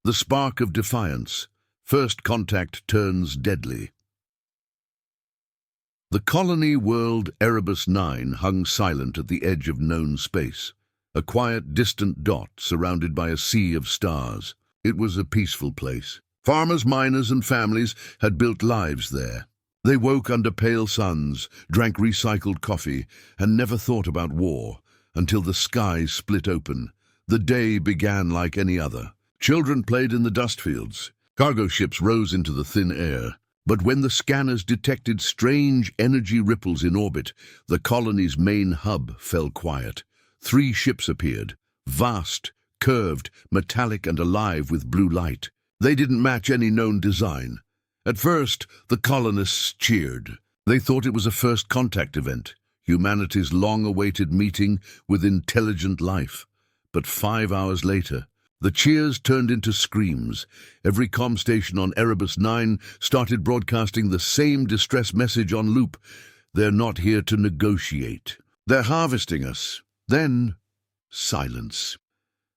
The spark of defiance. First contact turns deadly. The colony world Erebus 9 hung silent at the edge of known space, a quiet, distant dot surrounded by a sea of stars. It was a peaceful place. Farmers, miners, and families had built lives there. They woke under pale suns, drank recycled coffee, and never thought about war until the sky split open. The day began like any other. Children played in the dust fields. Cargo ships rose into the thin air. But when the scanners detected strange energy ripples in orbit, the colony's main hub fell quiet. 3 ships appeared, vast, curved, metallic, and alive with blue light. They didn't match any known design. At first, the colonists cheered. They thought it was a first contact event, humanity's long-awaited meeting with intelligent life. But 5 hours later, the cheers turned into screams. Every comm station on Erebus 9 started broadcasting the same distress message on loop. They're not here to negotiate. They're harvesting us. Then, silence.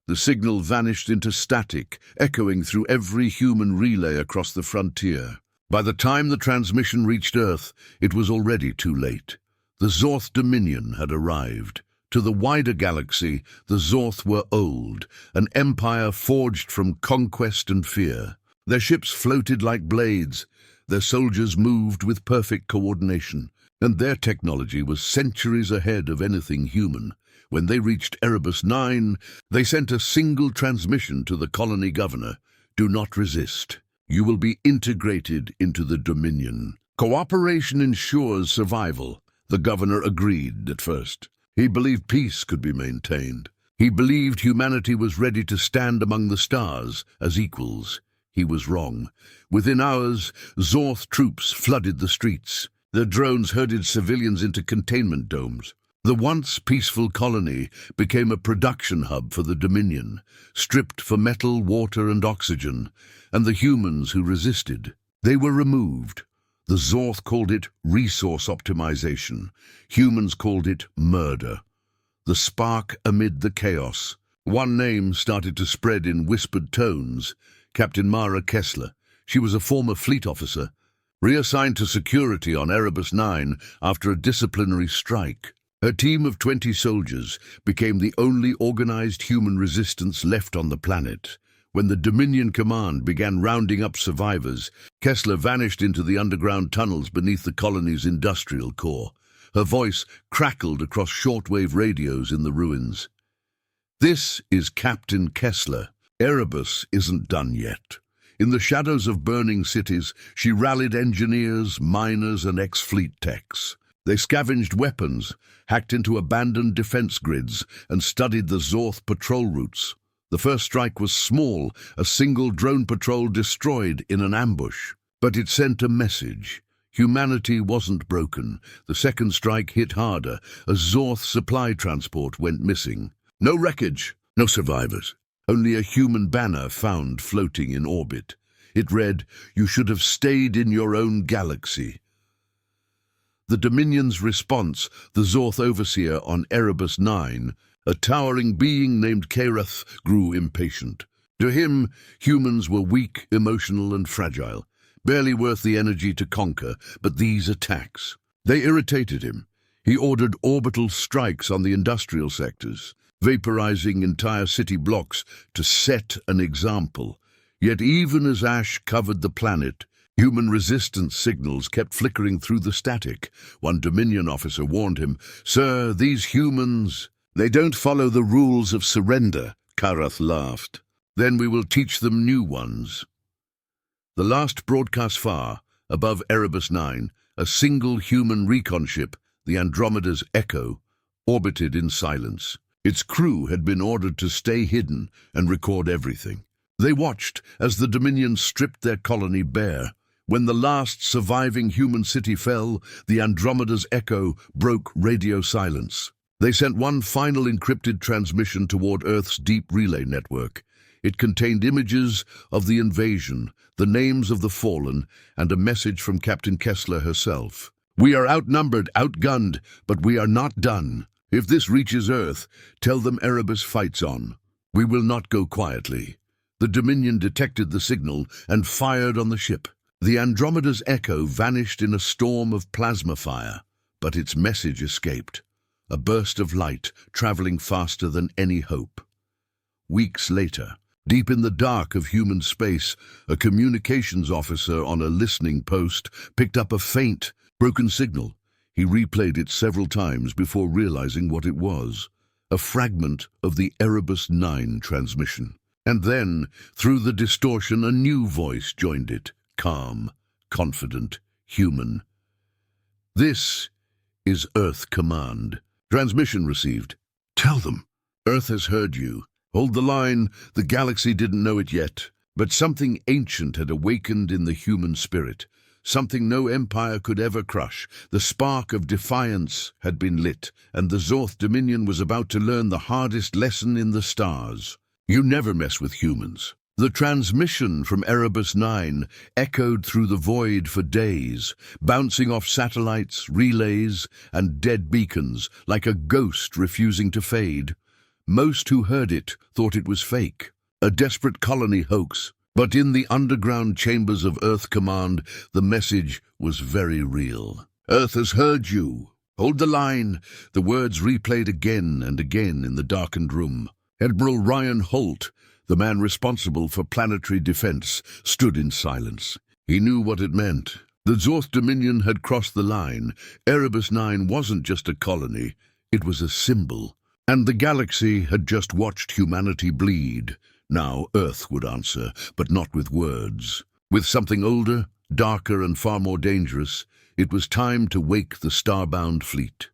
The signal vanished into static, echoing through every human relay across the frontier. By the time the transmission reached Earth, it was already too late. The Zorth Dominion had arrived. To the wider galaxy, the Zorth were old, an empire forged from conquest and fear. Their ships floated like blades, their soldiers moved with perfect coordination, and their technology was centuries ahead of anything human. When they reached Erebus 9, they sent a single transmission to the colony governor. Do not resist. You will be integrated into the Dominion. Cooperation ensures survival. The governor agreed at first. He believed peace could be maintained. He believed humanity was ready to stand among the stars as equals. He was wrong. Within hours, Zorth troops flooded the streets. Their drones herded civilians into containment domes. The once peaceful colony became a production hub for the Dominion, stripped for metal, water, and oxygen, and the humans who resisted. They were removed. The Zorth called it resource optimization. Humans called it murder. The spark amid the chaos. One name started to spread in whispered tones. Captain Mara Kessler. She was a former fleet officer, reassigned to security on Erebus 9 after a disciplinary strike. Her team of 20 soldiers became the only organized human resistance left on the planet. When the Dominion Command began rounding up survivors, Kessler vanished into the underground tunnels beneath the colony's industrial core. Her voice crackled across shortwave radios in the ruins. This is Captain Kessler. Erebus isn't done yet. In the shadows of burning cities, she rallied engineers, miners, and ex-fleet techs. They scavenged weapons, hacked into abandoned defense grids, and studied the Zorth patrol routes. The first strike was small, a single drone patrol destroyed in an ambush. But it sent a message. Humanity wasn't broken. The second strike hit harder. A Zorth supply transport went missing. No wreckage, no survivors. Only a human banner found floating in orbit. It read, "You should have stayed in your own galaxy." The Dominion's response, the Zorth Overseer on Erebus 9, a towering being named Karath, grew impatient. To him, humans were weak, emotional, and fragile, barely worth the energy to conquer. But these attacks, they irritated him. He ordered orbital strikes on the industrial sectors, vaporizing entire city blocks to set an example. Yet even as ash covered the planet, human resistance signals kept flickering through the static. One Dominion officer warned him, "Sir, these humans, they don't follow the rules of surrender." Karath laughed. "Then we will teach them new ones." The last broadcast far, above Erebus 9, a single human recon ship, the Andromeda's Echo, orbited in silence. Its crew had been ordered to stay hidden and record everything. They watched as the Dominion stripped their colony bare. When the last surviving human city fell, the Andromeda's Echo broke radio silence. They sent one final encrypted transmission toward Earth's deep relay network. It contained images of the invasion, the names of the fallen, and a message from Captain Kessler herself. "We are outnumbered, outgunned, but we are not done. If this reaches Earth, tell them Erebus fights on. We will not go quietly." The Dominion detected the signal and fired on the ship. The Andromeda's echo vanished in a storm of plasma fire, but its message escaped, a burst of light traveling faster than any hope. Weeks later, deep in the dark of human space, a communications officer on a listening post picked up a faint, broken signal. He replayed it several times before realizing what it was, a fragment of the Erebus 9 transmission. And then, through the distortion, a new voice joined it, calm, confident, human. "This is Earth Command. Transmission received. Tell them. Earth has heard you. Hold the line. The galaxy didn't know it yet, but something ancient had awakened in the human spirit. Something no empire could ever crush. The spark of defiance had been lit, and the Zorth Dominion was about to learn the hardest lesson in the stars. You never mess with humans." The transmission from Erebus 9 echoed through the void for days, bouncing off satellites, relays, and dead beacons, like a ghost refusing to fade. Most who heard it thought it was fake, a desperate colony hoax. But in the underground chambers of Earth Command, the message was very real. "Earth has heard you. Hold the line." The words replayed again and again in the darkened room. Admiral Ryan Holt, the man responsible for planetary defense, stood in silence. He knew what it meant. The Zorth Dominion had crossed the line. Erebus 9 wasn't just a colony, it was a symbol. And the galaxy had just watched humanity bleed. Now Earth would answer, but not with words. With something older, darker, and far more dangerous, it was time to wake the starbound fleet.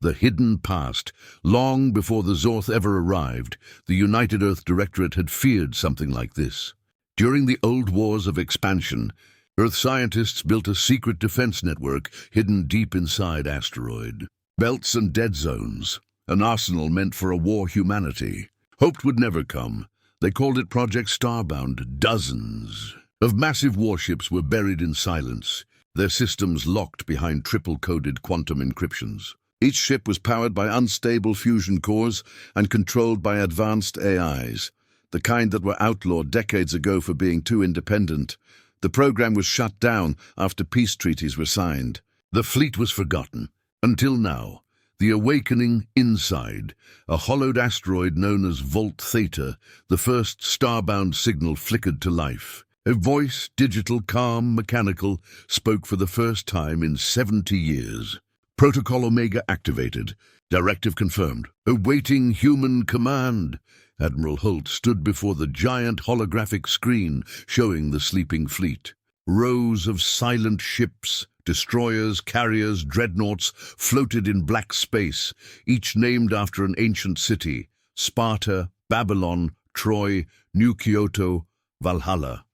The hidden past. Long before the Zorth ever arrived, the United Earth Directorate had feared something like this. During the old wars of expansion, Earth scientists built a secret defense network hidden deep inside asteroid. Belts and dead zones, an arsenal meant for a war humanity. Hoped would never come. They called it Project Starbound. Dozens of massive warships were buried in silence, their systems locked behind triple-coded quantum encryptions. Each ship was powered by unstable fusion cores and controlled by advanced AIs, the kind that were outlawed decades ago for being too independent. The program was shut down after peace treaties were signed. The fleet was forgotten. Until now, the awakening inside, a hollowed asteroid known as Volt Theta, the first starbound signal flickered to life. A voice, digital, calm, mechanical, spoke for the first time in 70 years. Protocol Omega activated. Directive confirmed. Awaiting human command. Admiral Holt stood before the giant holographic screen showing the sleeping fleet. Rows of silent ships, destroyers, carriers, dreadnoughts floated in black space, each named after an ancient city: Sparta, Babylon, Troy, New Kyoto, Valhalla.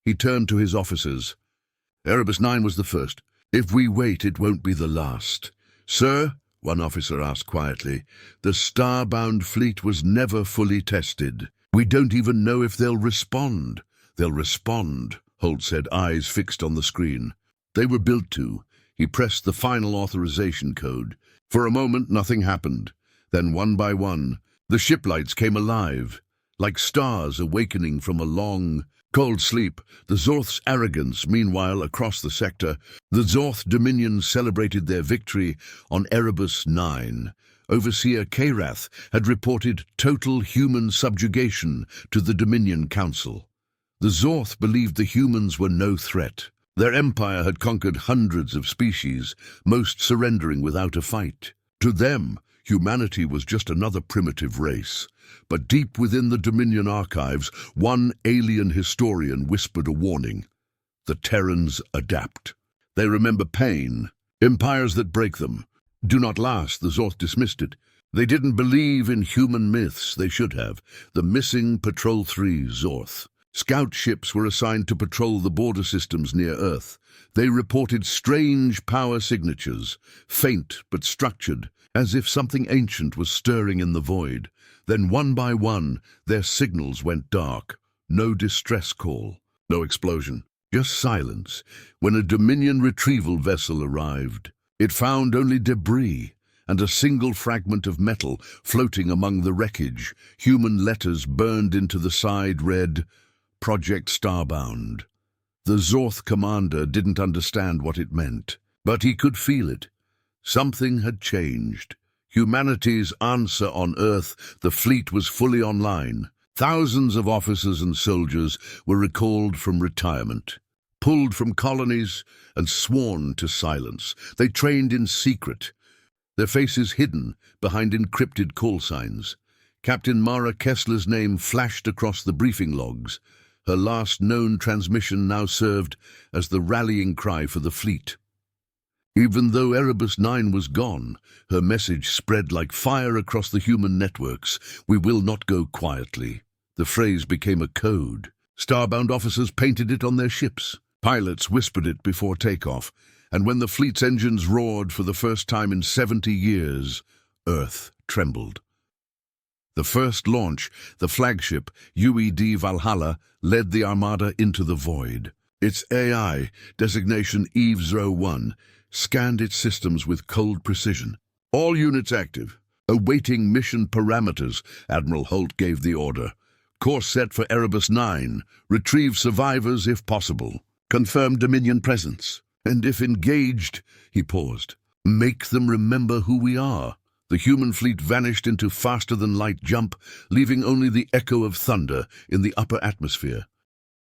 He turned to his officers. Erebus 9 was the first. "If we wait, it won't be the last." "Sir," one officer asked quietly, "the starbound fleet was never fully tested. We don't even know if they'll respond." "They'll respond," Holt said, eyes fixed on the screen. "They were built to." He pressed the final authorization code. For a moment, nothing happened. Then, one by one, the ship lights came alive, like stars awakening from a long, cold sleep. The Zorth's arrogance, meanwhile, across the sector. The Zorth Dominion celebrated their victory on Erebus 9. Overseer Karath had reported total human subjugation to the Dominion Council. The Zorth believed the humans were no threat. Their empire had conquered hundreds of species, most surrendering without a fight. To them, humanity was just another primitive race. But deep within the Dominion archives, one alien historian whispered a warning. The Terrans adapt. They remember pain. Empires that break them do not last. The Zorth dismissed it. They didn't believe in human myths. They should have. The missing Patrol 3 Zorth. Scout ships were assigned to patrol the border systems near Earth. They reported strange power signatures, faint but structured, as if something ancient was stirring in the void. Then, one by one, their signals went dark. No distress call, no explosion, just silence. When a Dominion retrieval vessel arrived, it found only debris, and a single fragment of metal floating among the wreckage. Human letters burned into the side read, "Project Starbound." The Zorth commander didn't understand what it meant, but he could feel it. Something had changed. Humanity's answer on Earth, the fleet was fully online. Thousands of officers and soldiers were recalled from retirement, pulled from colonies and sworn to silence. They trained in secret, their faces hidden behind encrypted call signs. Captain Mara Kessler's name flashed across the briefing logs. Her last known transmission now served as the rallying cry for the fleet. Even though Erebus 9 was gone, her message spread like fire across the human networks. "We will not go quietly." The phrase became a code. Starbound officers painted it on their ships. Pilots whispered it before takeoff, and when the fleet's engines roared for the first time in 70 years, Earth trembled. The first launch, the flagship UED Valhalla, led the armada into the void. Its AI, designation AIvsHuman, scanned its systems with cold precision. "All units active. Awaiting mission parameters," Admiral Holt gave the order. "Course set for Erebus 9. Retrieve survivors if possible. Confirm Dominion presence. And if engaged," he paused, "make them remember who we are." The human fleet vanished into faster-than-light jump, leaving only the echo of thunder in the upper atmosphere.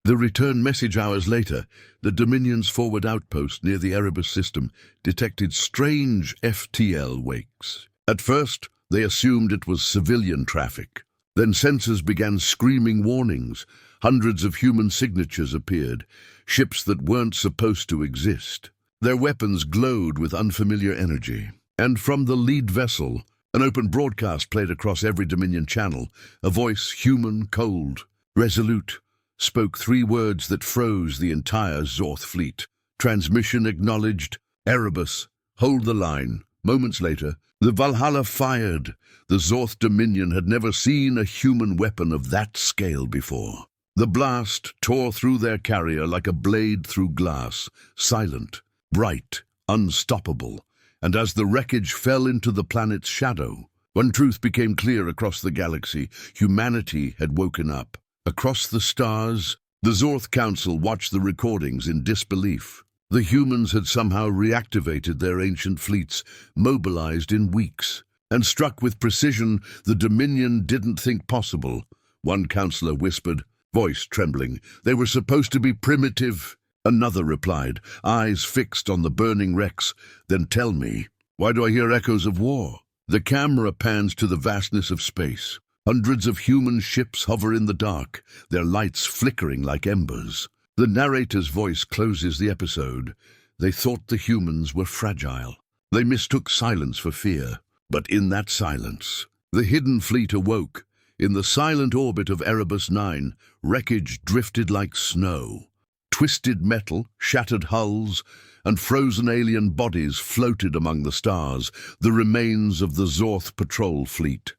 The return message hours later, the Dominion's forward outpost near the Erebus system detected strange FTL wakes. At first, they assumed it was civilian traffic. Then sensors began screaming warnings. Hundreds of human signatures appeared, ships that weren't supposed to exist. Their weapons glowed with unfamiliar energy. And from the lead vessel, an open broadcast played across every Dominion channel. A voice, human, cold, resolute, spoke 3 words that froze the entire Zorth fleet. Transmission acknowledged. "Erebus, hold the line." Moments later, the Valhalla fired. The Zorth Dominion had never seen a human weapon of that scale before. The blast tore through their carrier like a blade through glass, silent, bright, unstoppable. And as the wreckage fell into the planet's shadow, one truth became clear across the galaxy. Humanity had woken up. Across the stars, the Zorth Council watched the recordings in disbelief. The humans had somehow reactivated their ancient fleets, mobilized in weeks. And struck with precision the Dominion didn't think possible. One counselor whispered, voice trembling, "They were supposed to be primitive." Another replied, eyes fixed on the burning wrecks, "Then tell me, why do I hear echoes of war?" The camera pans to the vastness of space. Hundreds of human ships hover in the dark, their lights flickering like embers. The narrator's voice closes the episode. They thought the humans were fragile. They mistook silence for fear. But in that silence, the hidden fleet awoke. In the silent orbit of Erebus 9, wreckage drifted like snow. Twisted metal, shattered hulls, and frozen alien bodies floated among the stars, the remains of the Zorth patrol fleet.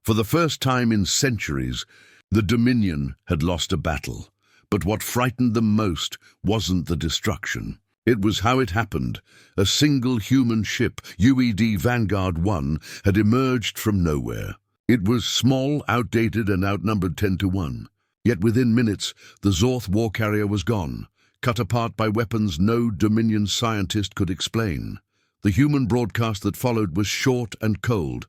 For the first time in centuries, the Dominion had lost a battle. But what frightened them most wasn't the destruction. It was how it happened. A single human ship, UED Vanguard 1, had emerged from nowhere. It was small, outdated, and outnumbered 10-1. Yet within minutes, the Zorth war carrier was gone, cut apart by weapons no Dominion scientist could explain. The human broadcast that followed was short and cold.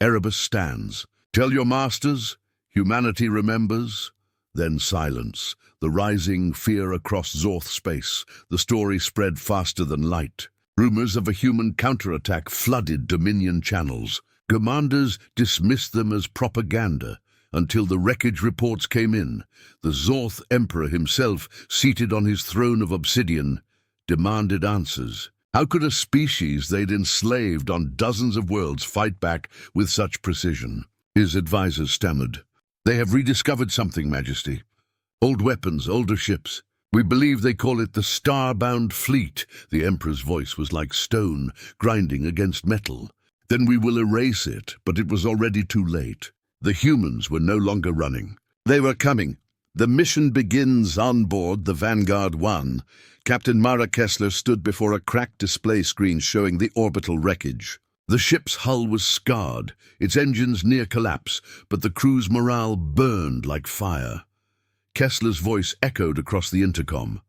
"Erebus stands. Tell your masters, humanity remembers." Then silence, the rising fear across Zorth space. The story spread faster than light. Rumors of a human counterattack flooded Dominion channels. Commanders dismissed them as propaganda until the wreckage reports came in. The Zorth Emperor himself, seated on his throne of obsidian, demanded answers. How could a species they'd enslaved on dozens of worlds fight back with such precision? His advisors stammered, "They have rediscovered something, Majesty. Old weapons, older ships. We believe they call it the Starbound Fleet." The Emperor's voice was like stone grinding against metal. "Then we will erase it," but it was already too late. The humans were no longer running. They were coming. The mission begins on board the Vanguard 1. Captain Mara Kessler stood before a cracked display screen showing the orbital wreckage. The ship's hull was scarred, its engines near collapse, but the crew's morale burned like fire. Kessler's voice echoed across the intercom.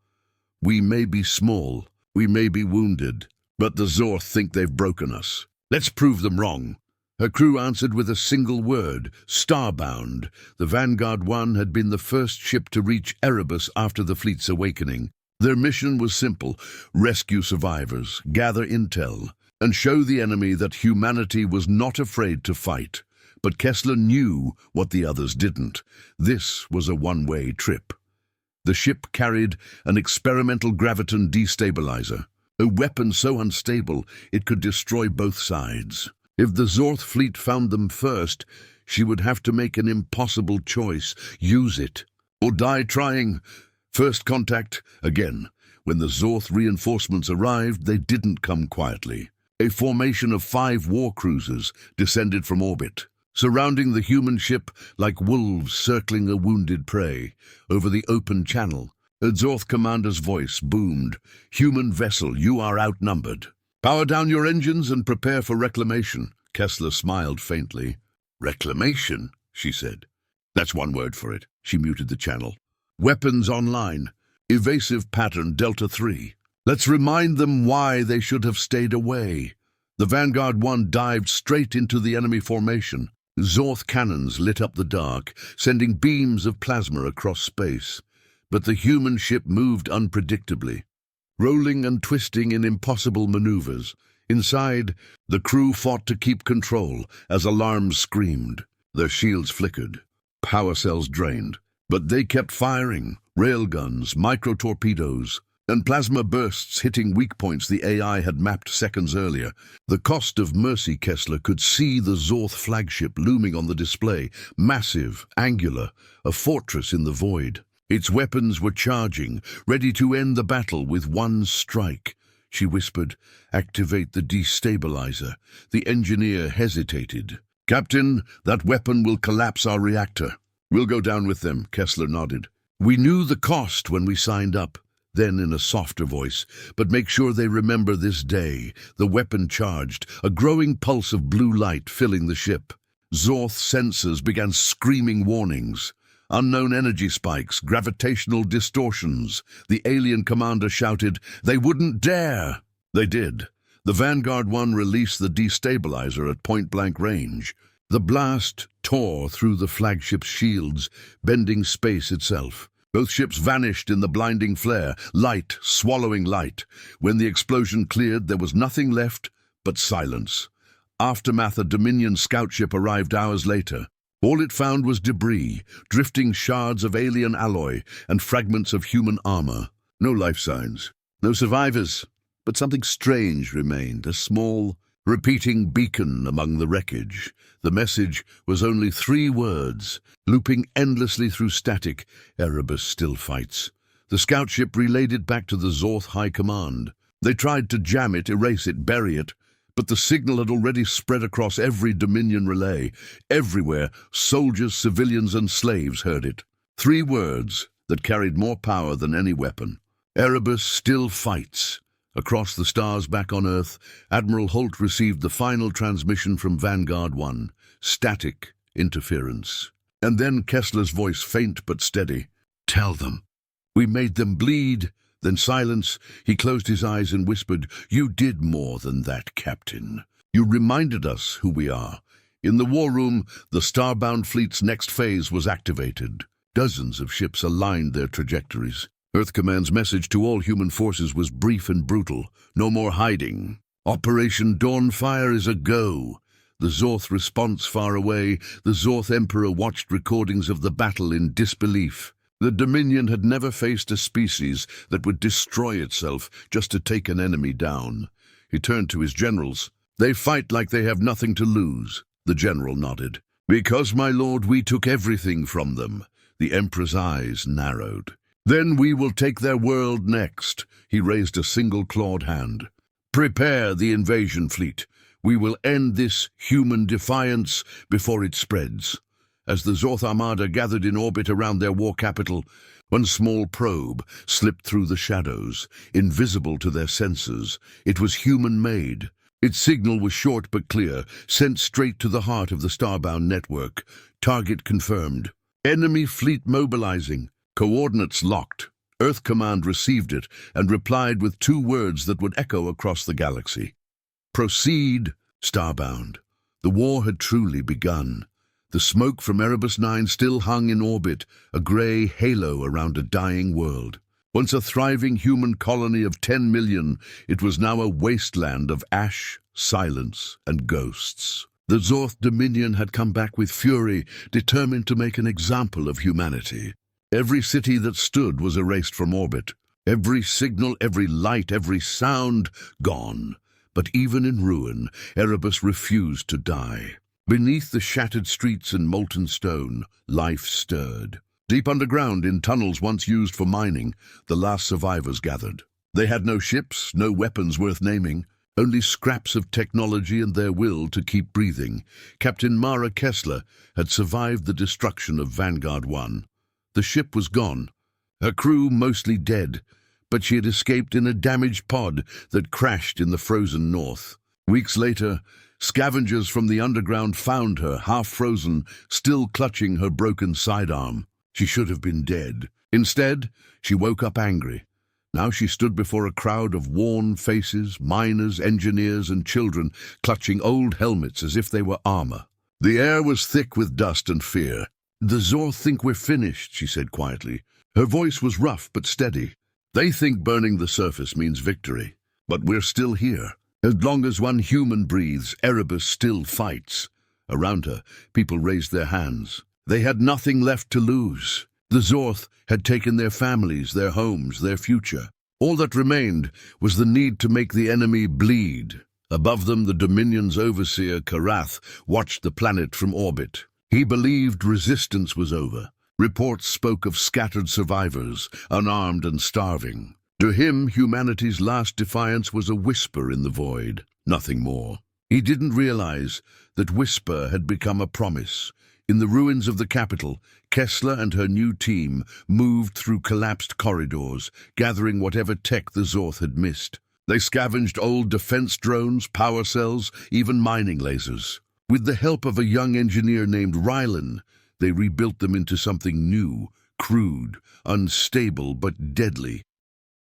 "We may be small, we may be wounded, but the Zorth think they've broken us. Let's prove them wrong." Her crew answered with a single word: "Starbound." The Vanguard 1 had been the first ship to reach Erebus after the fleet's awakening. Their mission was simple: rescue survivors, gather intel, and show the enemy that humanity was not afraid to fight. But Kessler knew what the others didn't. This was a one-way trip. The ship carried an experimental graviton destabilizer, a weapon so unstable it could destroy both sides. If the Zorth fleet found them first, she would have to make an impossible choice: use it or die trying. First contact, again. When the Zorth reinforcements arrived, they didn't come quietly. A formation of 5 war cruisers descended from orbit, surrounding the human ship like wolves circling a wounded prey. Over the open channel, a Zorth commander's voice boomed: "Human vessel, you are outnumbered. Power down your engines and prepare for reclamation." Kessler smiled faintly. "Reclamation," she said. "That's one word for it." She muted the channel. "Weapons online. Evasive pattern Delta 3. Let's remind them why they should have stayed away." The Vanguard 1 dived straight into the enemy formation. Zorth cannons lit up the dark, sending beams of plasma across space. But the human ship moved unpredictably, rolling and twisting in impossible maneuvers. Inside, the crew fought to keep control as alarms screamed. Their shields flickered, power cells drained, but they kept firing. Railguns, micro-torpedoes, and plasma bursts hitting weak points the AI had mapped seconds earlier. The cost of mercy. Kessler could see the Zorth flagship looming on the display, massive, angular, a fortress in the void. Its weapons were charging, ready to end the battle with one strike. She whispered, "Activate the destabilizer." The engineer hesitated. "Captain, that weapon will collapse our reactor." "We'll go down with them," Kessler nodded. "We knew the cost when we signed up." Then in a softer voice, "But make sure they remember this day." The weapon charged, a growing pulse of blue light filling the ship. Zorth sensors began screaming warnings. Unknown energy spikes, gravitational distortions. The alien commander shouted, "They wouldn't dare!" They did. The Vanguard 1 released the destabilizer at point-blank range. The blast tore through the flagship's shields, bending space itself. Both ships vanished in the blinding flare, light swallowing light. When the explosion cleared, there was nothing left but silence. Aftermath: a Dominion scout ship arrived hours later. All it found was debris, drifting shards of alien alloy, and fragments of human armor. No life signs, no survivors, but something strange remained, a small, repeating beacon among the wreckage. The message was only 3 words, looping endlessly through static: "Erebus still fights." The scout ship relayed it back to the Zorth High Command. They tried to jam it, erase it, bury it, but the signal had already spread across every Dominion relay. Everywhere, soldiers, civilians, and slaves heard it. 3 words that carried more power than any weapon. "Erebus still fights." Across the stars back on Earth, Admiral Holt received the final transmission from Vanguard 1. Static interference. And then Kessler's voice, faint but steady. "Tell them. We made them bleed." Then silence. He closed his eyes and whispered, "You did more than that, Captain. You reminded us who we are." In the war room, the Starbound fleet's next phase was activated. Dozens of ships aligned their trajectories. Earth Command's message to all human forces was brief and brutal. No more hiding. Operation Dawnfire is a go. The Zorth response far away. The Zorth Emperor watched recordings of the battle in disbelief. The Dominion had never faced a species that would destroy itself just to take an enemy down. He turned to his generals. "They fight like they have nothing to lose." The general nodded. "Because, my lord, we took everything from them." The Emperor's eyes narrowed. "Then we will take their world next." He raised a single-clawed hand. "Prepare the invasion fleet. We will end this human defiance before it spreads." As the Zorth Armada gathered in orbit around their war capital, one small probe slipped through the shadows, invisible to their sensors. It was human-made, Its signal was short but clear, sent straight to the heart of the Starbound network. Target confirmed. Enemy fleet mobilizing. Coordinates locked. Earth Command received it and replied with 2 words that would echo across the galaxy. Proceed, Starbound. The war had truly begun. The smoke from Erebus 9 still hung in orbit, a grey halo around a dying world. Once a thriving human colony of 10 million, it was now a wasteland of ash, silence, and ghosts. The Zorth Dominion had come back with fury, determined to make an example of humanity. Every city that stood was erased from orbit. Every signal, every light, every sound, gone. But even in ruin, Erebus refused to die. Beneath the shattered streets and molten stone, life stirred. Deep underground, in tunnels once used for mining, the last survivors gathered. They had no ships, no weapons worth naming, only scraps of technology and their will to keep breathing. Captain Mara Kessler had survived the destruction of Vanguard 1. The ship was gone, her crew mostly dead, but she had escaped in a damaged pod that crashed in the frozen north. Weeks later, scavengers from the underground found her, half-frozen, still clutching her broken sidearm. She should have been dead. Instead, she woke up angry. Now she stood before a crowd of worn faces, miners, engineers, and children, clutching old helmets as if they were armor. The air was thick with dust and fear. "The Zorth think we're finished," she said quietly. Her voice was rough but steady. "They think burning the surface means victory. But we're still here. As long as one human breathes, Erebus still fights." Around her, people raised their hands. They had nothing left to lose. The Zorth had taken their families, their homes, their future. All that remained was the need to make the enemy bleed. Above them, the Dominion's overseer, Karath, watched the planet from orbit. He believed resistance was over. Reports spoke of scattered survivors, unarmed and starving. To him, humanity's last defiance was a whisper in the void, nothing more. He didn't realize that whisper had become a promise. In the ruins of the capital, Kessler and her new team moved through collapsed corridors, gathering whatever tech the Zorth had missed. They scavenged old defense drones, power cells, even mining lasers. With the help of a young engineer named Rylan, they rebuilt them into something new, crude, unstable, but deadly.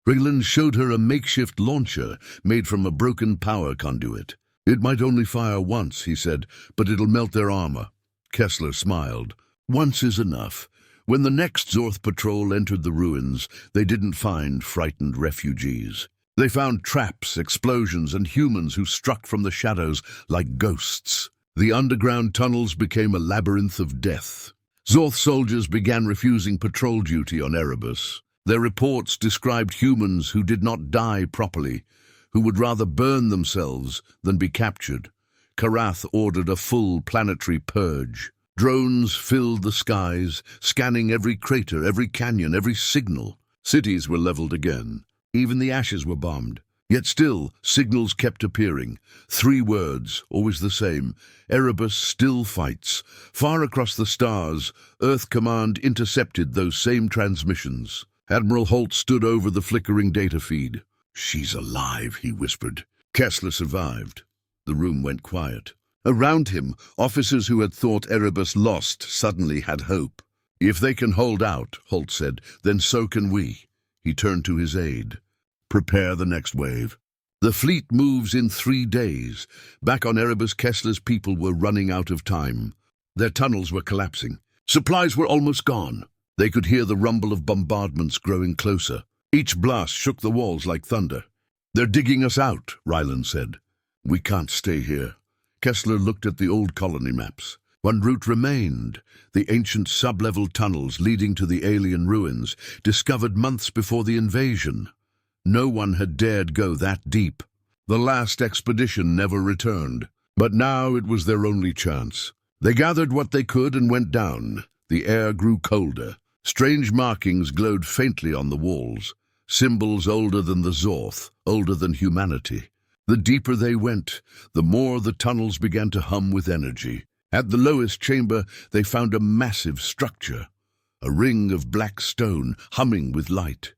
Rylan showed her a makeshift launcher made from a broken power conduit. "It might only fire once," he said, "but it'll melt their armor." Kessler smiled. "Once is enough." When the next Zorth patrol entered the ruins, they didn't find frightened refugees. They found traps, explosions, and humans who struck from the shadows like ghosts. The underground tunnels became a labyrinth of death. Zorth soldiers began refusing patrol duty on Erebus. Their reports described humans who did not die properly, who would rather burn themselves than be captured. Karath ordered a full planetary purge. Drones filled the skies, scanning every crater, every canyon, every signal. Cities were leveled again. Even the ashes were bombed. Yet still, signals kept appearing. 3 words, always the same. Erebus still fights. Far across the stars, Earth Command intercepted those same transmissions. Admiral Holt stood over the flickering data feed. "She's alive," he whispered. Kessler survived. The room went quiet. Around him, officers who had thought Erebus lost suddenly had hope. "If they can hold out," Holt said, "then so can we." He turned to his aide. "Prepare the next wave." The fleet moves in 3 days. Back on Erebus, Kessler's people were running out of time. Their tunnels were collapsing. Supplies were almost gone. They could hear the rumble of bombardments growing closer. Each blast shook the walls like thunder. "They're digging us out," Rylan said. "We can't stay here." Kessler looked at the old colony maps. One route remained, the ancient sub-level tunnels leading to the alien ruins, discovered months before the invasion. No one had dared go that deep. The last expedition never returned. But now it was their only chance. They gathered what they could and went down. The air grew colder. Strange markings glowed faintly on the walls. Symbols older than the Zorth, older than humanity. The deeper they went, the more the tunnels began to hum with energy. At the lowest chamber, they found a massive structure, a ring of black stone humming with light.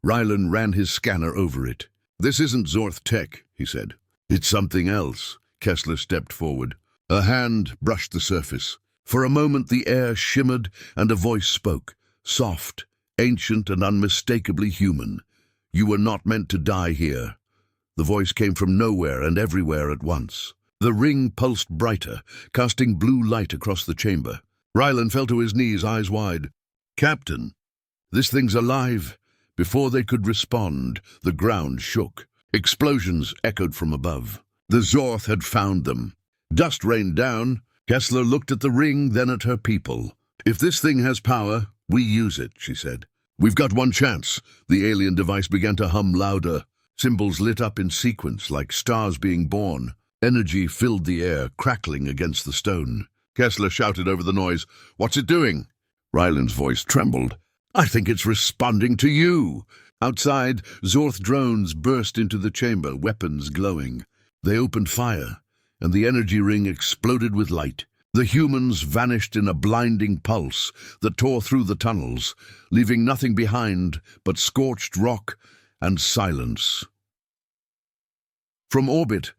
Rylan ran his scanner over it. "This isn't Zorth tech," he said. It's something else. Kessler stepped forward. A hand brushed the surface. For a moment the air shimmered and a voice spoke, soft, ancient and unmistakably human. You were not meant to die here. The voice came from nowhere and everywhere at once. The ring pulsed brighter, casting blue light across the chamber. Ryland fell to his knees, eyes wide. Captain, this thing's alive. Before they could respond, the ground shook. Explosions echoed from above. The Zorth had found them. Dust rained down. Kessler looked at the ring, then at her people. If this thing has power, we use it, she said. We've got one chance. The alien device began to hum louder. Symbols lit up in sequence, like stars being born. Energy filled the air, crackling against the stone. Kessler shouted over the noise, "What's it doing?" Ryland's voice trembled. "I think it's responding to you." Outside, Zorth drones burst into the chamber, weapons glowing. They opened fire, and the energy ring exploded with light. The humans vanished in a blinding pulse that tore through the tunnels, leaving nothing behind but scorched rock and silence. From orbit,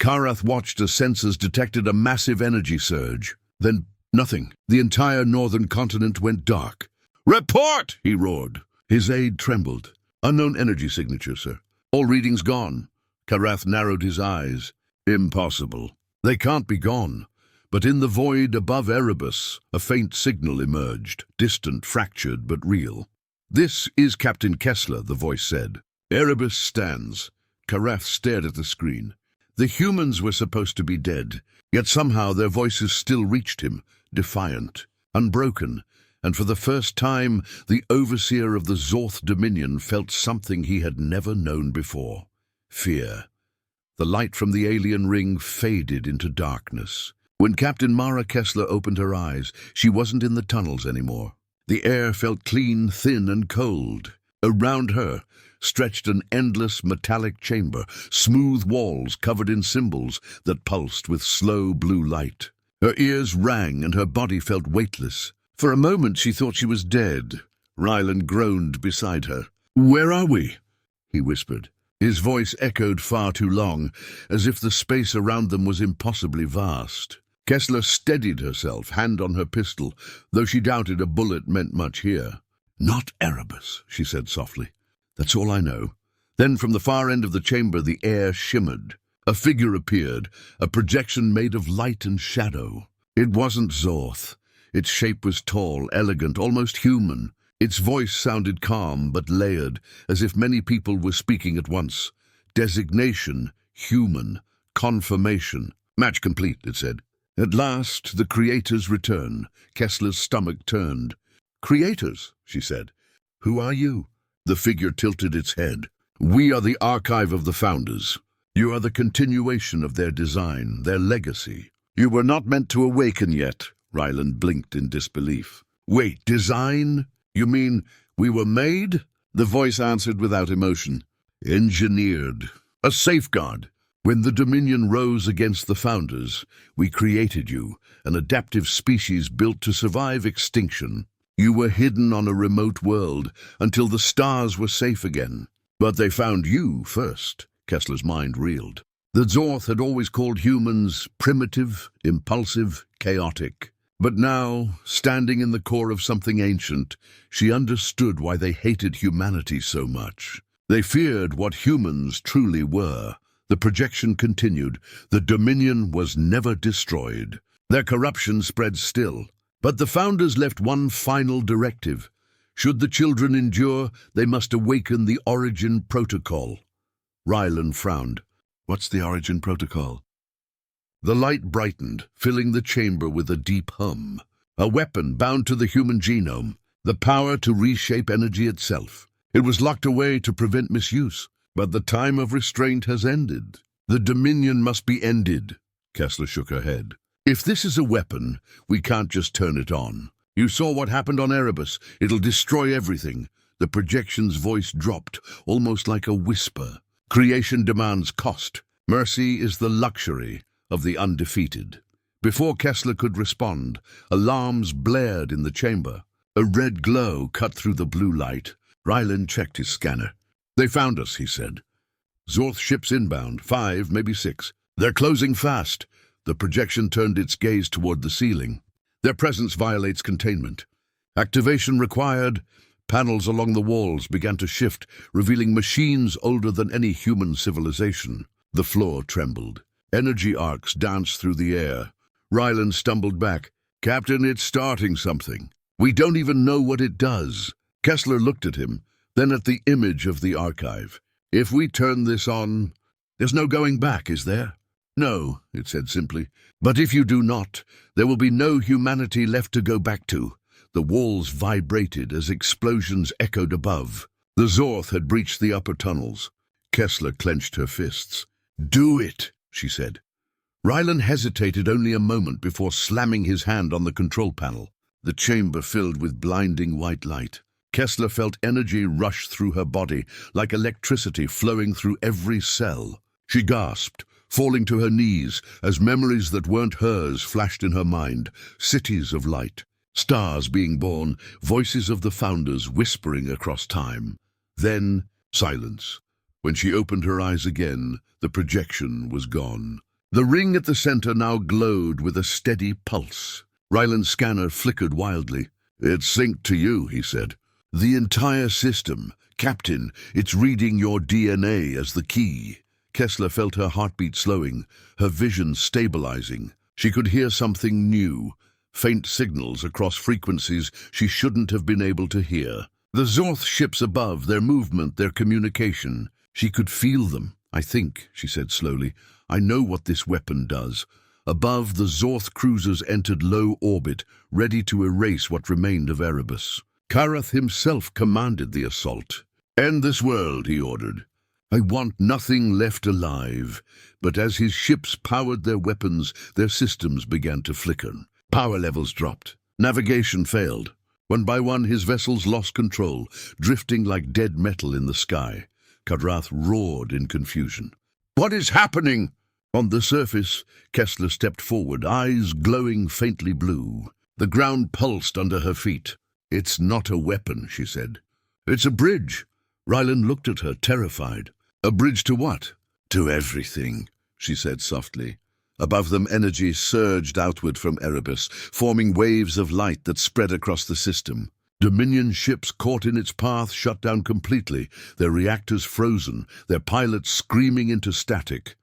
Karath watched as sensors detected a massive energy surge. Then nothing. The entire northern continent went dark. "Report!" he roared. His aide trembled. "Unknown energy signature, sir. All readings gone." Karath narrowed his eyes. "Impossible. They can't be gone." But in the void above Erebus, a faint signal emerged, distant, fractured, but real. "This is Captain Kessler," the voice said. "Erebus stands." Karath stared at the screen. The humans were supposed to be dead, yet somehow their voices still reached him, defiant, unbroken, and for the first time the overseer of the Zorth Dominion felt something he had never known before: fear. The light from the alien ring faded into darkness. When Captain Mara Kessler opened her eyes, she wasn't in the tunnels anymore. The air felt clean, thin, and cold. Around her stretched an endless metallic chamber, smooth walls covered in symbols that pulsed with slow blue light. Her ears rang and her body felt weightless. For a moment she thought she was dead. Ryland groaned beside her. "Where are we?" he whispered. His voice echoed far too long, as if the space around them was impossibly vast. Kessler steadied herself, hand on her pistol, though she doubted a bullet meant much here. "Not Erebus," she said softly. "That's all I know." Then from the far end of the chamber the air shimmered. A figure appeared, a projection made of light and shadow. It wasn't Zorth. Its shape was tall, elegant, almost human. Its voice sounded calm but layered, as if many people were speaking at once. Designation, human. Confirmation. Match complete, it said. At last, the creators return. Kessler's stomach turned. "Creators," she said. "Who are you?" The figure tilted its head. "We are the archive of the founders. You are the continuation of their design, their legacy. You were not meant to awaken yet." Ryland blinked in disbelief. "Wait, design? You mean we were made?" The voice answered without emotion. "Engineered. A safeguard. When the Dominion rose against the founders, we created you, an adaptive species built to survive extinction. You were hidden on a remote world until the stars were safe again. But they found you first." Kessler's mind reeled. The Zorth had always called humans primitive, impulsive, chaotic. But now, standing in the core of something ancient, she understood why they hated humanity so much. They feared what humans truly were. The projection continued. The Dominion was never destroyed. Their corruption spread still. But the founders left one final directive. Should the children endure, they must awaken the Origin Protocol. Ryland frowned. "What's the Origin Protocol?" The light brightened, filling the chamber with a deep hum. A weapon bound to the human genome, the power to reshape energy itself. It was locked away to prevent misuse, but the time of restraint has ended. The Dominion must be ended. Kessler shook her head. "If this is a weapon, we can't just turn it on. You saw what happened on Erebus. It'll destroy everything." The projection's voice dropped, almost like a whisper. "Creation demands cost. Mercy is the luxury of the undefeated." Before Kessler could respond, alarms blared in the chamber. A red glow cut through the blue light. Ryland checked his scanner. "They found us," he said. Zorth ships inbound, 5, maybe 6. They're closing fast. The projection turned its gaze toward the ceiling. Their presence violates containment. Activation required. Panels along the walls began to shift, revealing machines older than any human civilization. The floor trembled. Energy arcs danced through the air. Ryland stumbled back. "Captain, it's starting something. We don't even know what it does." Kessler looked at him, then at the image of the archive. "If we turn this on, there's no going back, is there?" "No," it said simply. "But if you do not, there will be no humanity left to go back to." The walls vibrated as explosions echoed above. The Zorth had breached the upper tunnels. Kessler clenched her fists. "Do it," she said. Ryland hesitated only a moment before slamming his hand on the control panel. The chamber filled with blinding white light. Kessler felt energy rush through her body, like electricity flowing through every cell. She gasped, falling to her knees as memories that weren't hers flashed in her mind. Cities of light, stars being born, voices of the founders whispering across time. Then silence. When she opened her eyes again, the projection was gone. The ring at the center now glowed with a steady pulse. Ryland's scanner flickered wildly. "It's synced to you," he said. "The entire system. Captain, it's reading your DNA as the key." Kessler felt her heartbeat slowing, her vision stabilizing. She could hear something new, faint signals across frequencies she shouldn't have been able to hear. The Zorth ships above, their movement, their communication. She could feel them. "I think," she said slowly, "I know what this weapon does." Above, the Zorth cruisers entered low orbit, ready to erase what remained of Erebus. Karath himself commanded the assault. "End this world," he ordered. "I want nothing left alive." But as his ships powered their weapons, their systems began to flicker. Power levels dropped. Navigation failed. One by one, his vessels lost control, drifting like dead metal in the sky. Karath roared in confusion. "What is happening?" On the surface, Kessler stepped forward, eyes glowing faintly blue. The ground pulsed under her feet. "It's not a weapon," she said. "It's a bridge." Ryland looked at her, terrified. "A bridge to what?" "To everything," she said softly. Above them, energy surged outward from Erebus, forming waves of light that spread across the system. Dominion ships caught in its path shut down completely, their reactors frozen, their pilots screaming into static.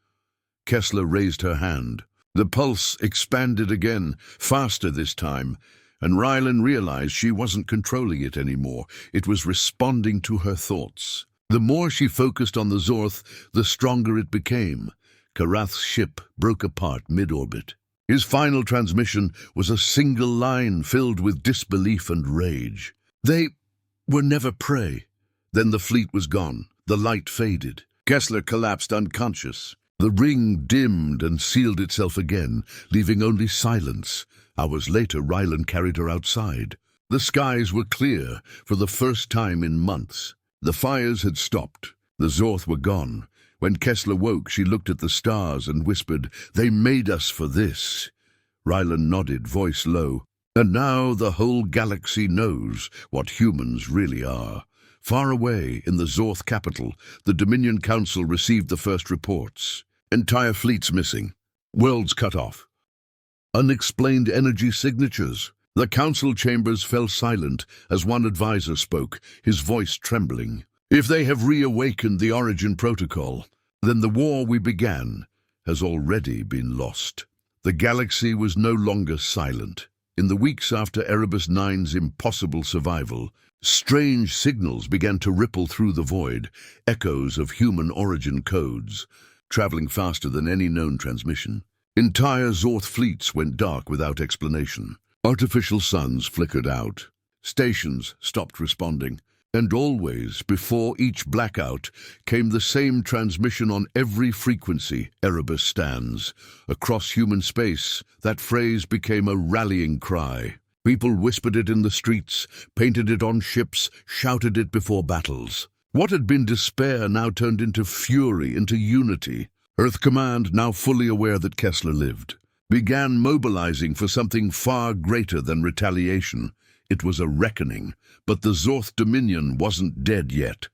Kessler raised her hand. The pulse expanded again, faster this time, and Ryland realized she wasn't controlling it anymore. It was responding to her thoughts. The more she focused on the Zorth, the stronger it became. Karath's ship broke apart mid-orbit. His final transmission was a single line filled with disbelief and rage. "They were never prey." Then the fleet was gone. The light faded. Kessler collapsed unconscious. The ring dimmed and sealed itself again, leaving only silence. Hours later, Ryland carried her outside. The skies were clear for the first time in months. The fires had stopped. The Zorth were gone. When Kessler woke, she looked at the stars and whispered, "They made us for this." Ryland nodded, voice low. "And now the whole galaxy knows what humans really are." Far away, in the Zorth capital, the Dominion Council received the first reports. Entire fleets missing. Worlds cut off. Unexplained energy signatures. The council chambers fell silent as one advisor spoke, his voice trembling. "If they have reawakened the Origin Protocol, then the war we began has already been lost." The galaxy was no longer silent. In the weeks after Erebus 9's impossible survival, strange signals began to ripple through the void, echoes of human origin codes, traveling faster than any known transmission. Entire Zorth fleets went dark without explanation. Artificial suns flickered out. Stations stopped responding. And always, before each blackout, came the same transmission on every frequency: "Erebus stands." Across human space, that phrase became a rallying cry. People whispered it in the streets, painted it on ships, shouted it before battles. What had been despair now turned into fury, into unity. Earth Command, now fully aware that Kessler lived, began mobilizing for something far greater than retaliation. It was a reckoning, but the Zorth Dominion wasn't dead yet.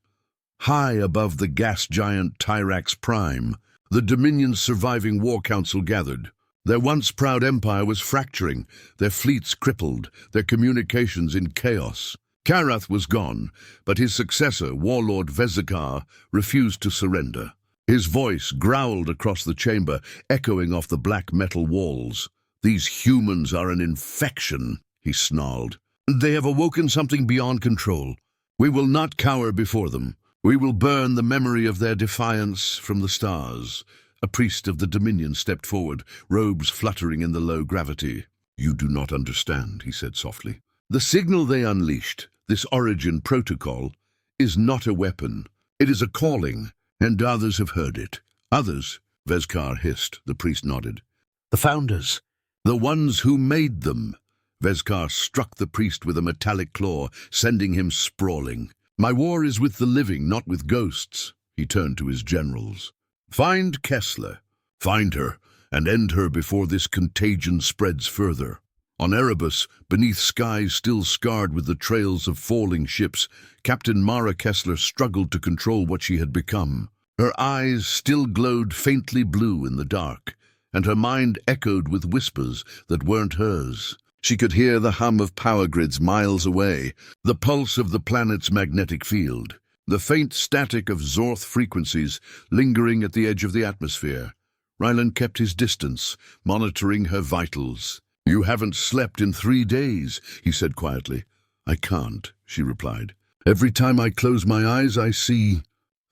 high above the gas giant Tyrax Prime. The Dominion's surviving war council gathered. Their once proud empire was fracturing, their fleets crippled, their communications in chaos. Karath was gone, but his successor, Warlord Vezikar, refused to surrender. His voice growled across the chamber, echoing off the black metal walls. "These humans are an infection," he snarled. "They have awoken something beyond control. We will not cower before them. We will burn the memory of their defiance from the stars." A priest of the Dominion stepped forward, robes fluttering in the low gravity. "You do not understand," he said softly. "The signal they unleashed, this origin protocol, is not a weapon. It is a calling, and others have heard it." "Others?" Vezkar hissed. The priest nodded. "The founders. The ones who made them." Vezkar struck the priest with a metallic claw, sending him sprawling. "My war is with the living, not with ghosts." He turned to his generals. "Find Kessler. Find her, and end her before this contagion spreads further." On Erebus, beneath skies still scarred with the trails of falling ships, Captain Mara Kessler struggled to control what she had become. Her eyes still glowed faintly blue in the dark, and her mind echoed with whispers that weren't hers. She could hear the hum of power grids miles away, the pulse of the planet's magnetic field, the faint static of Zorth frequencies lingering at the edge of the atmosphere. Rylan kept his distance, monitoring her vitals. "You haven't slept in 3 days," he said quietly. "I can't," she replied. "Every time I close my eyes, I see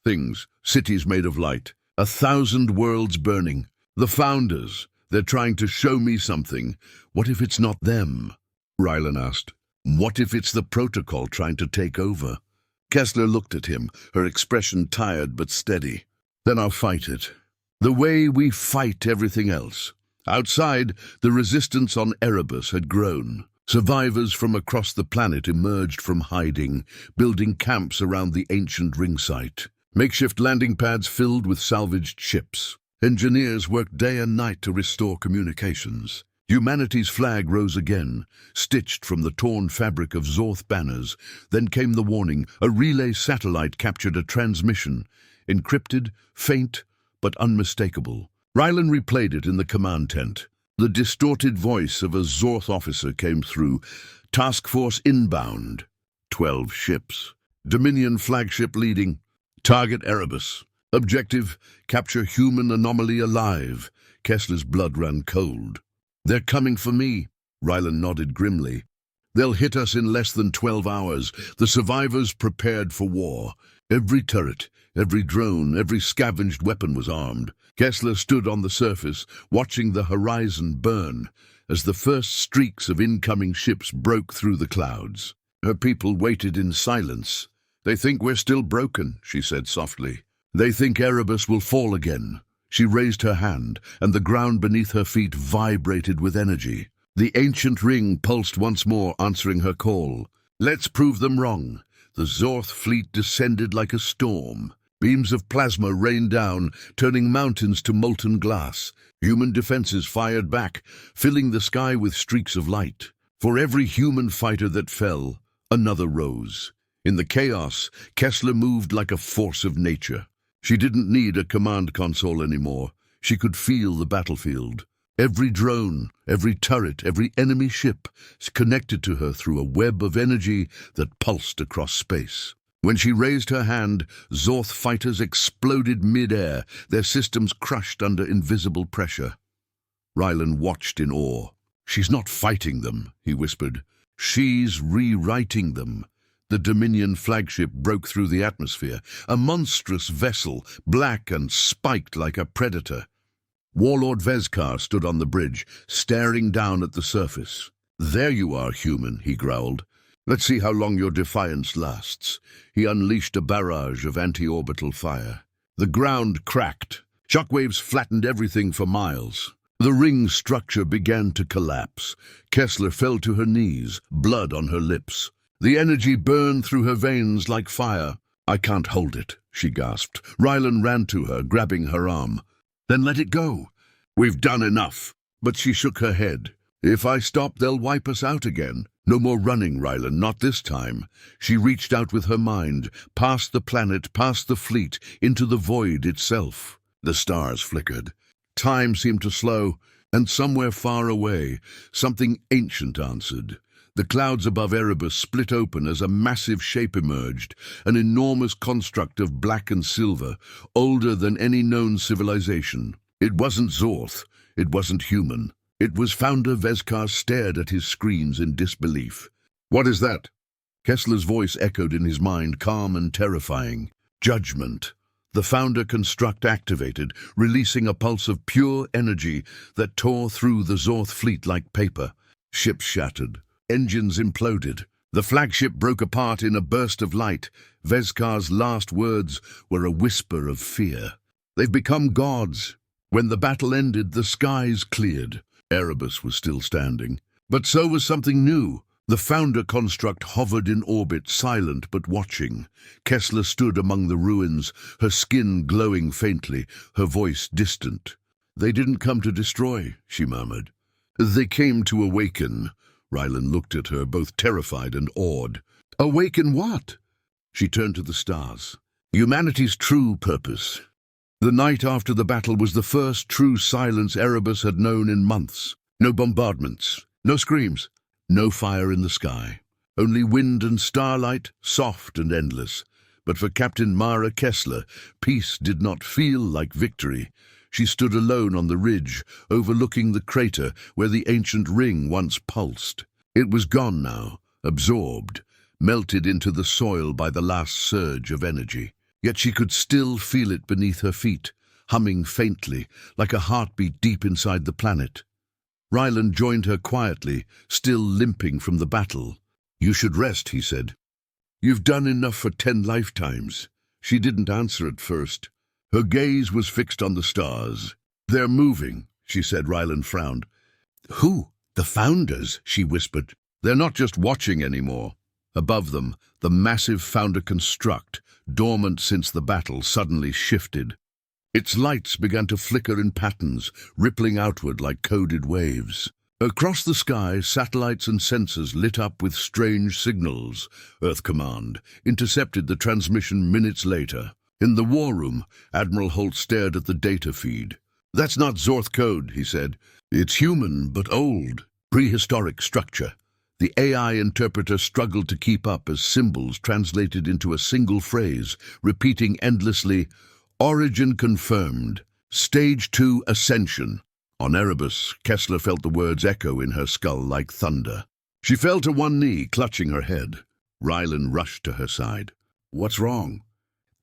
things, cities made of light, 1,000 worlds burning. The founders, they're trying to show me something. What if it's not them?" Rylan asked. "What if it's the protocol trying to take over?" Kessler looked at him, her expression tired but steady. "Then I'll fight it. The way we fight everything else." Outside, the resistance on Erebus had grown. Survivors from across the planet emerged from hiding, building camps around the ancient ring site. Makeshift landing pads filled with salvaged ships. Engineers worked day and night to restore communications. Humanity's flag rose again, stitched from the torn fabric of Zorth banners. Then came the warning. A relay satellite captured a transmission, encrypted, faint, but unmistakable. Rylan replayed it in the command tent. The distorted voice of a Zorth officer came through. "Task force inbound. 12 ships. Dominion flagship leading. Target Erebus. Objective, capture human anomaly alive." Kessler's blood ran cold. "They're coming for me." Rylan nodded grimly. "They'll hit us in less than 12 hours. The survivors prepared for war. Every turret, every drone, every scavenged weapon was armed." Kessler stood on the surface, watching the horizon burn as the first streaks of incoming ships broke through the clouds. Her people waited in silence. "They think we're still broken," she said softly. "They think Erebus will fall again." She raised her hand, and the ground beneath her feet vibrated with energy. The ancient ring pulsed once more, answering her call. "Let's prove them wrong." The Zorth fleet descended like a storm. Beams of plasma rained down, turning mountains to molten glass. Human defenses fired back, filling the sky with streaks of light. For every human fighter that fell, another rose. In the chaos, Kessler moved like a force of nature. She didn't need a command console anymore. She could feel the battlefield. Every drone, every turret, every enemy ship connected to her through a web of energy that pulsed across space. When she raised her hand, Zorth fighters exploded mid-air, their systems crushed under invisible pressure. Rylan watched in awe. "She's not fighting them," he whispered. "She's rewriting them." The Dominion flagship broke through the atmosphere, a monstrous vessel, black and spiked like a predator. Warlord Vezkar stood on the bridge, staring down at the surface. "There you are, human," he growled. "Let's see how long your defiance lasts." He unleashed a barrage of anti-orbital fire. The ground cracked. Shockwaves flattened everything for miles. The ring structure began to collapse. Kessler fell to her knees, blood on her lips. The energy burned through her veins like fire. "I can't hold it," she gasped. Rylan ran to her, grabbing her arm. "Then let it go." "We've done enough." But she shook her head. If I stop, they'll wipe us out again. No more running, Rylan, not this time. She reached out with her mind, past the planet, past the fleet, into the void itself. The stars flickered. Time seemed to slow, and somewhere far away, something ancient answered. The clouds above Erebus split open as a massive shape emerged, an enormous construct of black and silver, older than any known civilization. It wasn't Zorth. It wasn't human. It was Founder Vezkar stared at his screens in disbelief. "What is that?" Kessler's voice echoed in his mind, calm and terrifying. Judgment. The Founder construct activated, releasing a pulse of pure energy that tore through the Zorth fleet like paper. Ships shattered. Engines imploded. The flagship broke apart in a burst of light. Vezkar's last words were a whisper of fear. "They've become gods." When the battle ended, the skies cleared. Erebus was still standing. But so was something new. The Founder construct hovered in orbit, silent but watching. Kessler stood among the ruins, her skin glowing faintly, her voice distant. "They didn't come to destroy," she murmured. "They came to awaken." Rylan looked at her, both terrified and awed. "Awaken what?" She turned to the stars. "Humanity's true purpose." The night after the battle was the first true silence Erebus had known in months. No bombardments, no screams, no fire in the sky. Only wind and starlight, soft and endless. But for Captain Mara Kessler, peace did not feel like victory. She stood alone on the ridge, overlooking the crater where the ancient ring once pulsed. It was gone now, absorbed, melted into the soil by the last surge of energy. Yet she could still feel it beneath her feet, humming faintly, like a heartbeat deep inside the planet. Rylan joined her quietly, still limping from the battle. "You should rest," he said. "You've done enough for 10 lifetimes." She didn't answer at first. Her gaze was fixed on the stars. "They're moving," she said. Rylan frowned. "Who? The Founders?" she whispered. "They're not just watching anymore." Above them, the massive Founder construct, dormant since the battle, suddenly shifted. Its lights began to flicker in patterns, rippling outward like coded waves. Across the sky, satellites and sensors lit up with strange signals. Earth Command intercepted the transmission minutes later. In the war room, Admiral Holt stared at the data feed. "That's not Zorth code," he said. "It's human, but old. Prehistoric structure." The AI interpreter struggled to keep up as symbols translated into a single phrase, repeating endlessly, "Origin confirmed. Stage 2 ascension." On Erebus, Kessler felt the words echo in her skull like thunder. She fell to one knee, clutching her head. Rylan rushed to her side. "What's wrong?"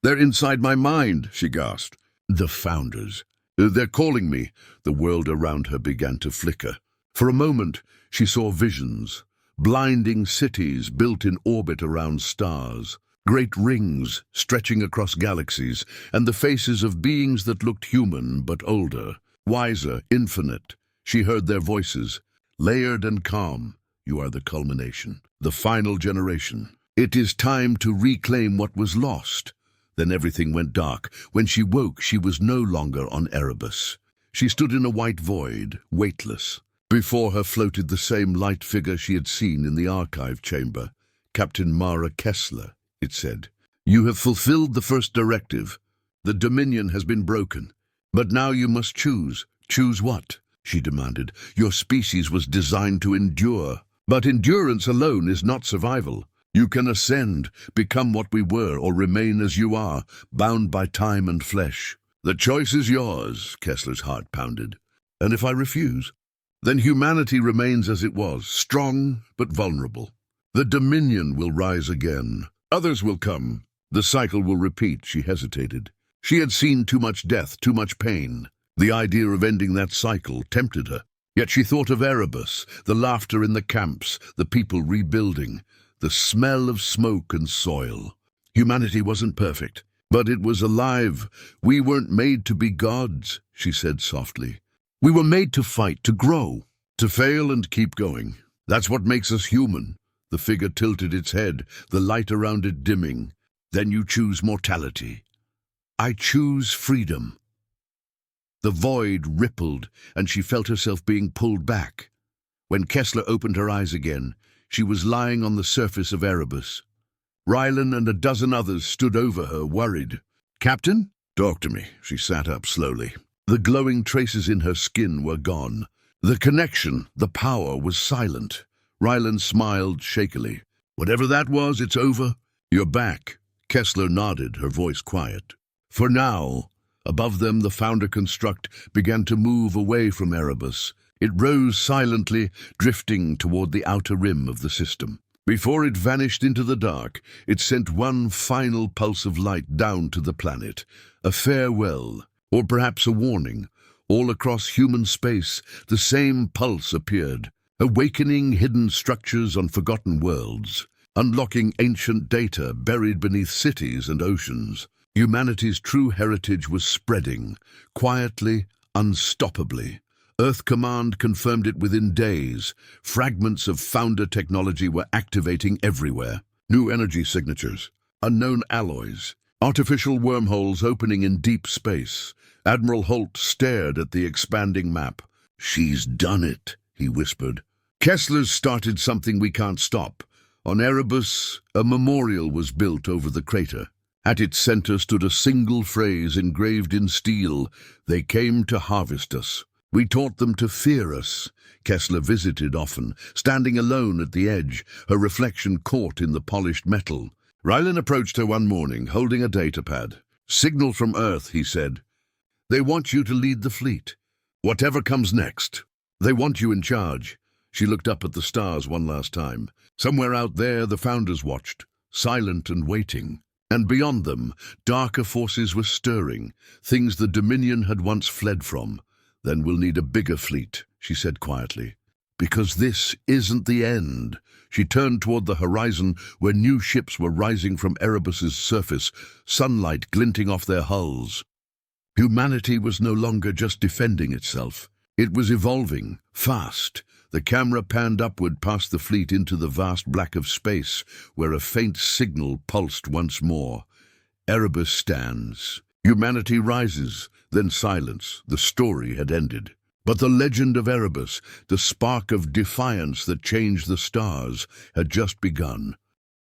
"They're inside my mind," she gasped. "The Founders. They're calling me." The world around her began to flicker. For a moment, she saw visions. Blinding cities built in orbit around stars. Great rings stretching across galaxies, and the faces of beings that looked human but older. Wiser, infinite. She heard their voices, layered and calm. "You are the culmination, the final generation. It is time to reclaim what was lost." Then everything went dark. When she woke, she was no longer on Erebus. She stood in a white void, weightless. Before her floated the same light figure she had seen in the archive chamber. "Captain Mara Kessler," it said. "You have fulfilled the first directive. The Dominion has been broken. But now you must choose." "Choose what?" she demanded. "Your species was designed to endure. But endurance alone is not survival. You can ascend, become what we were, or remain as you are, bound by time and flesh. The choice is yours," Kessler's heart pounded. "And if I refuse? Then humanity remains as it was, strong but vulnerable. The Dominion will rise again. Others will come. The cycle will repeat." She hesitated. She had seen too much death, too much pain. The idea of ending that cycle tempted her. Yet she thought of Erebus, the laughter in the camps, the people rebuilding, the smell of smoke and soil. Humanity wasn't perfect, but it was alive. "We weren't made to be gods," she said softly. "We were made to fight, to grow, to fail and keep going. That's what makes us human." The figure tilted its head, the light around it dimming. "Then you choose mortality." "I choose freedom." The void rippled, and she felt herself being pulled back. When Kessler opened her eyes again, she was lying on the surface of Erebus. Rylan and a dozen others stood over her, worried. "Captain?" "Talk to me." She sat up slowly. The glowing traces in her skin were gone. The connection, the power, was silent. Rylan smiled shakily. "Whatever that was, it's over. You're back." Kessler nodded, her voice quiet. For now, above them the founder construct began to move away from Erebus. It rose silently, drifting toward the outer rim of the system. Before it vanished into the dark, it sent one final pulse of light down to the planet, a farewell, or perhaps a warning. All across human space, the same pulse appeared, awakening hidden structures on forgotten worlds, unlocking ancient data buried beneath cities and oceans. Humanity's true heritage was spreading, quietly, unstoppably. Earth Command confirmed it within days. Fragments of founder technology were activating everywhere. New energy signatures, unknown alloys, artificial wormholes opening in deep space. Admiral Holt stared at the expanding map. "She's done it," he whispered. "Kessler's started something we can't stop." On Erebus, a memorial was built over the crater. At its center stood a single phrase engraved in steel: "They came to harvest us. We taught them to fear us." Kessler visited often, standing alone at the edge, her reflection caught in the polished metal. Rylan approached her one morning, holding a datapad. "Signal from Earth," he said. "They want you to lead the fleet. Whatever comes next. They want you in charge." She looked up at the stars one last time. Somewhere out there, the founders watched, silent and waiting. And beyond them, darker forces were stirring, things the Dominion had once fled from. "Then we'll need a bigger fleet," she said quietly. "Because this isn't the end." She turned toward the horizon where new ships were rising from Erebus's surface, sunlight glinting off their hulls. Humanity was no longer just defending itself. It was evolving, fast. The camera panned upward past the fleet into the vast black of space, where a faint signal pulsed once more. Erebus stands. Humanity rises, then silence. The story had ended. But the legend of Erebus, the spark of defiance that changed the stars, had just begun.